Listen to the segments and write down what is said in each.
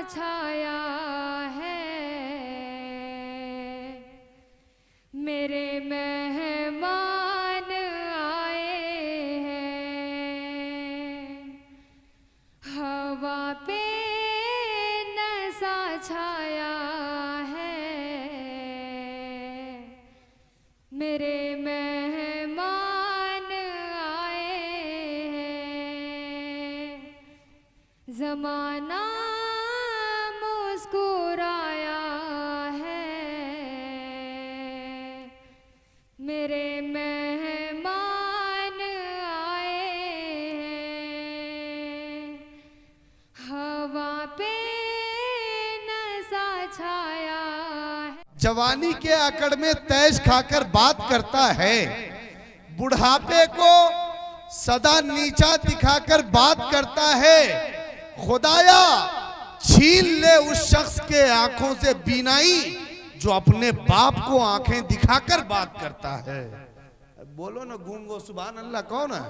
छाया है, मेरे मेहमान आए हैं। हवा पे नशा छाया है, मेरे मेहमान आए हैं। ज़माना मुस्कुराया है, मेरे मेहमान आए हैं। हवा पे नशा छाया है। जवानी के अकड़ में तैश खाकर बात करता है, बुढ़ापे को सदा नीचा दिखाकर बात करता है। खुदाया छीन ले उस शख्स के आंखों से बीनाई जो अपने बाप को आंखें दिखाकर बात करता है। बोलो ना गूंगो सुभान अल्लाह कौन है?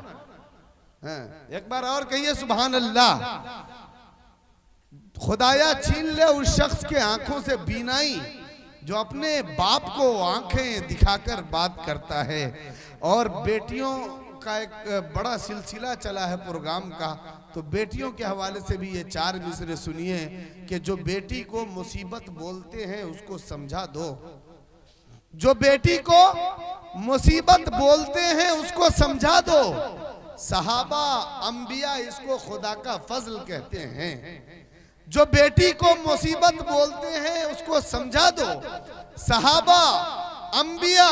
एक बार और कहिए सुभान अल्लाह। खुदाया छीन ले उस शख्स के आंखों से बीनाई जो अपने बाप को आंखें दिखाकर बात करता है। और बेटियों का एक बड़ा सिलसिला चला है प्रोग्राम का, तो बेटियों के हवाले से भी ये 4 मिसरे सुनिए कि जो बेटी को मुसीबत बोलते हैं उसको समझा दो। जो बेटी को मुसीबत बोलते हैं उसको समझा दो। सहाबा अंबिया इसको खुदा का फजल कहते हैं। जो बेटी को मुसीबत बोलते हैं उसको समझा दो। सहाबा अंबिया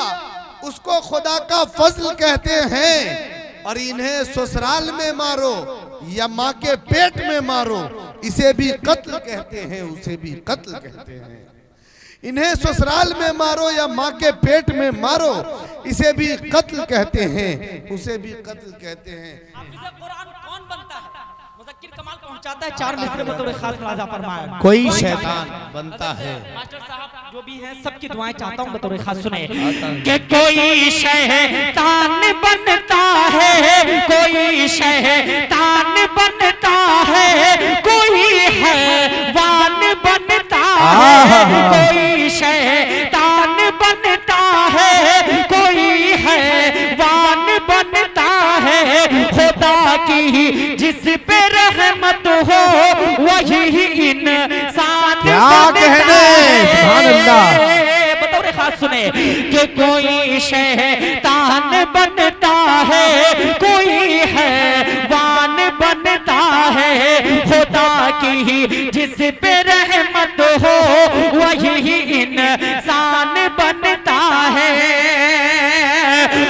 उसको खुदा का फजल कहते हैं। और इन्हें ससुराल में मारो या माँ के पेट में मारो, इसे भी कत्ल कहते हैं, उसे भी कत्ल कहते हैं। इन्हें ससुराल में मारो या माँ के पेट में मारो, इसे भी कत्ल कहते हैं, उसे भी कत्ल कहते हैं। कुरान कौन बनता है? मुज़क्किर कमाल पहुंचाता है 4 मिसरे में तो खास मुलाजा फरमाया। कोई शैतान बनता है। मास्टर साहब जो भी हैं सबकी दुआएं चाहता हूं बतौर खास सुने कि कोई शैतान बनता है, कोई शैतान बनता है, कोई हैवान बनता है, कोई शैतान बनता है, कोई हैवान बनता है। खुदा की जिस पे रहमत हो वही इंसान बनता है। बतौर खास सुने कि कोई शैतान बनता है, कोई हैवान बनता है। खुदा की जिस पे रहमत हो वही इंसान बनता है।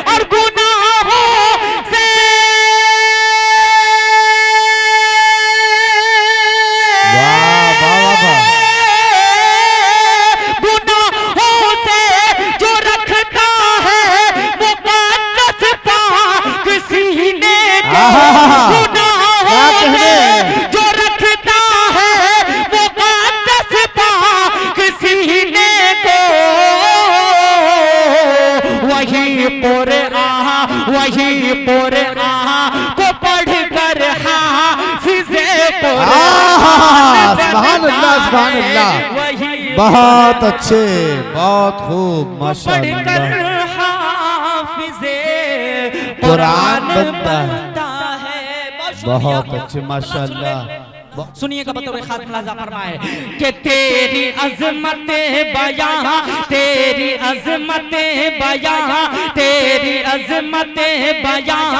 और गुनाहों से जो रखता है वो कादस पाक सीने को, वही कुरान को पढ़कर हाफिज़े कुरान। सुभान अल्लाह सुभान अल्लाह। बहुत अच्छे, बहुत खूब, माशाअल्लाह। हाफिज़े कुरान बनता है। बहुत अच्छे माशाअल्लाह। सुनिएगा बतौर खास मुलाजा फरमाए कि तेरी अज़मत बयां, तेरी अज़मत बयां, तेरी अज़मत बयां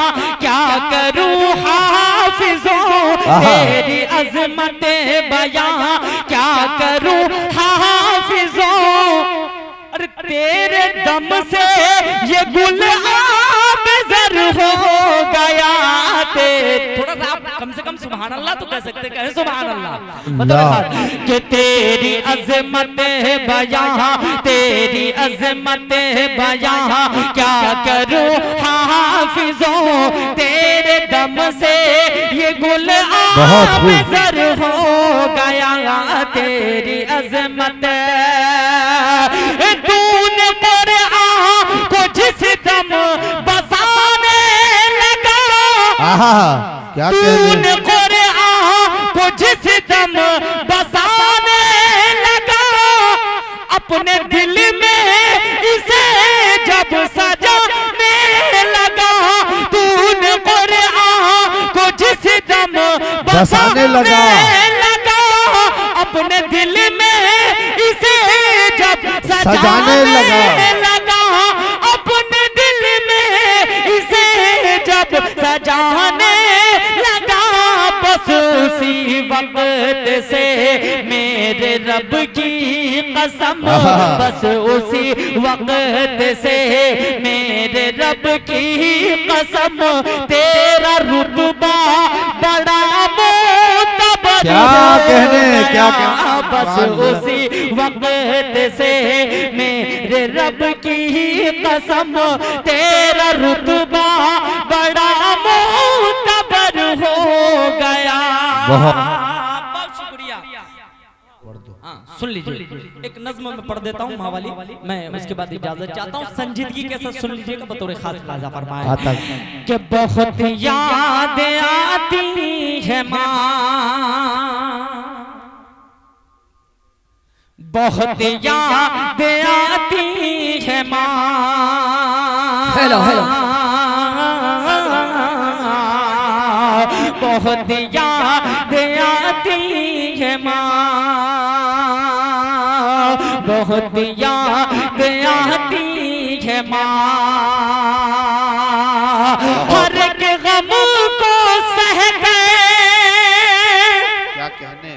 क्या करूं हाफिज़ों, तेरी अज़मत बयां क्या करूं हाफिज़ों। अरे तेरे दम से ये गुल आबज़र हो गया। थोड़ा सा आप कम से कम सुभान अल्लाह तो कह सकते, कहे सुभान अल्लाह। कि तेरी अज़मत बयां, तेरी अज़मत बयां क्या करूं हाफिज़ों। तेरे दम से ये गुल आबज़र हो गया। तेरी अज़मत तूने कुरान को जिस दम बसाने लगा, क्या तूने कुरान को जिस दम बसा अपने दिल में इसे जब सजाने लगा, तूने कुरान को जिस दम बसाने लगा, अपने दिल में इसे जब सजाने लगा, अपने दिल में इसे जब सजाने लगा, बस उसी वक्त से मेरे रब की कसम, बस उसी वक्त से मेरे रब की कसम, तेरा रुतबा बड़ा मोतबर, क्या बस उसी वक्त से मेरे रब की कसम, तेरा रुतबा बड़ा मोतबर हो गया। बहुत शुक्रिया। हाँ, सुन लीजिए, एक नज्म में पढ़ देता हूँ माँ वाली, मैं उसके बाद इजाजत चाहता हूँ। संजीदगी के साथ सुन लीजिएगा, बतौर खास लाजा फरमाया कि बहुत याद आती है माँ, बहुत याद आती है माँ, हेलो हेलो, बहुत याद आती है माँ, बहुत याद आती है माँ, हर एक गम को सह गए, क्या कहने,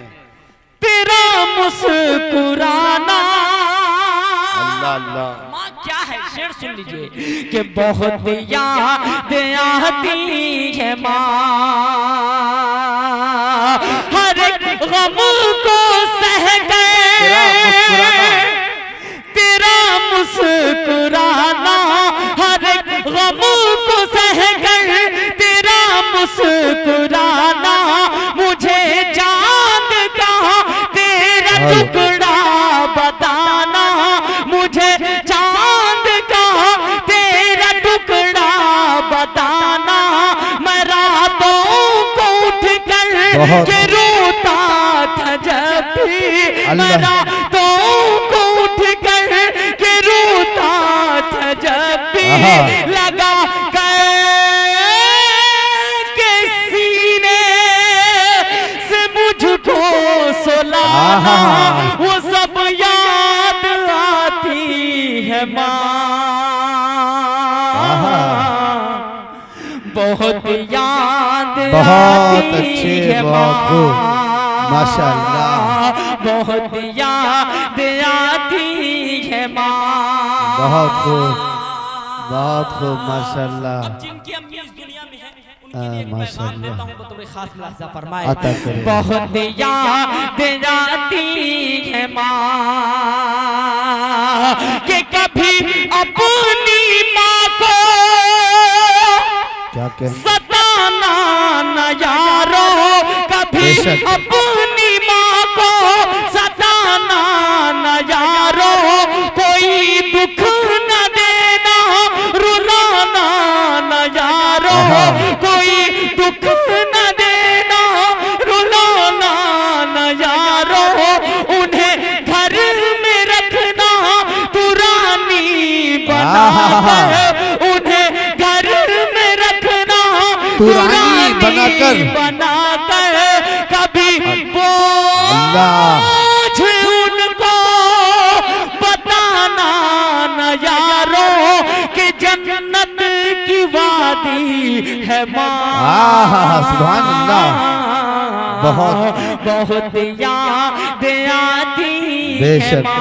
तेरा मुस्कुराना, अल्लाह अल्लाह। माँ क्या है, शेर सुन लीजिए कि बहुत याद आती है माँ, हर एक गम को सह गए, तेरा मुस्कुराना, हर एक गम को सह गए, तेरा मुस्कुराना, मुझे चांद का तेरा टुकड़ा बताना, मुझे चांद का तेरा टुकड़ा बताना, मैं रातों को उठ कर के रोता था जब भी, मैं रातों को उठ कर के रोता था जब भी, लगा के सीने से मुझको सुलाना, वो सब याद आती है माँ, बहुत याद आती है माँ, माशाअल्लाह, बहुत याद आती है माँ, बहुत खूब, बहुत खूब, माशाअल्लाह। जिनकी अम्मी इस दुनिया में है उनके लिए पैगाम देता हूं, बतौर खास मुलाहिजा फरमाए, अता करें। बहुत याद आती है माँ, कि कभी अपनी माँ को क्या कहने, सताना न यारो, कभी अपनी माँ को सताना न यारो, कोई दुख न देना, रुलाना न यारो, कोई दुख न देना, रुलाना न यारो, उन्हें घर में रखना तू रानी बना कर, उन्हें घर में रखना तू रानी बनाकर, कभी बोझ उनको बताना न यारो, कि जन्नत की वादी है माँ, सुभान अल्लाह, बहुत याद आती है माँ।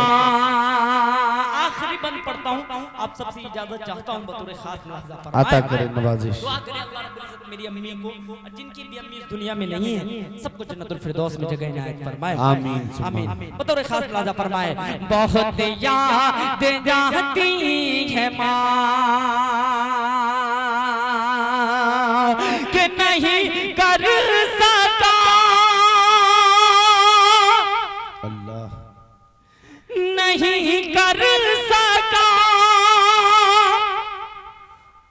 आखिरी बंद पढ़ता हूँ, आप सबसे इजाजत चाहता हूँ, बतौर खास मुलाहिजा फरमाए, अता करें नवाजिश। दुआ करें अल्लाह रब्बुल इज्जत मेरी अम्मी को, जिनकी भी अम्मी इस दुनिया में नहीं है, सबको जन्नतुल फिरदौस में जगह इनायत फरमाए, आमीन आमीन। बतौर खास मुलाहिजा फरमाए, बहुत याद आती है माँ, कि नहीं कर सका, अल्लाह नहीं कर सका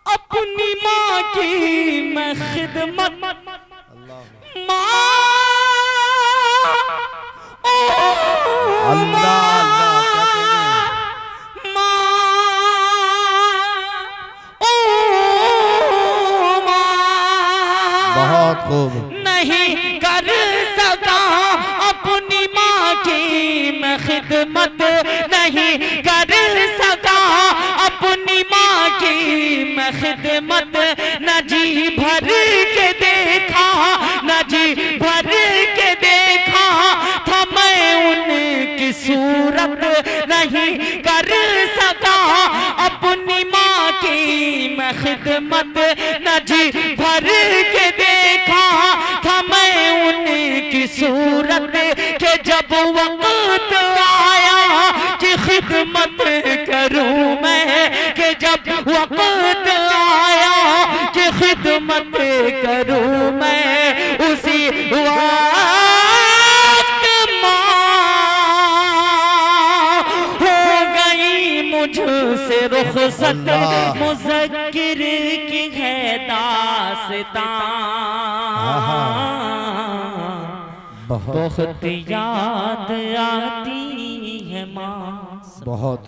अपनी माँ की मैं खिदमत, माँ ओ अल्लाह अल्लाह, क्या कहने, खूब। नहीं कर सका अपनी माँ की मैं खिदमत, नहीं कर सका अपनी माँ की मैं खिदमत, न जी भर के देखा, न जी भर के देखा था मैं उनकी सूरत, नहीं कर सका अपनी माँ की मैं खिदमत, न जी भर के देखा था मैं उनकी सूरत, के जब वक्त आया कि खिदमत करूं मैं, के जब वक्त आया कि खिदमत करूं मैं, उसी वक्त हो गई मुझसे रुखसत, मुज़क्किर की है दास्तां, बहुत याद आती है माँ। बहुत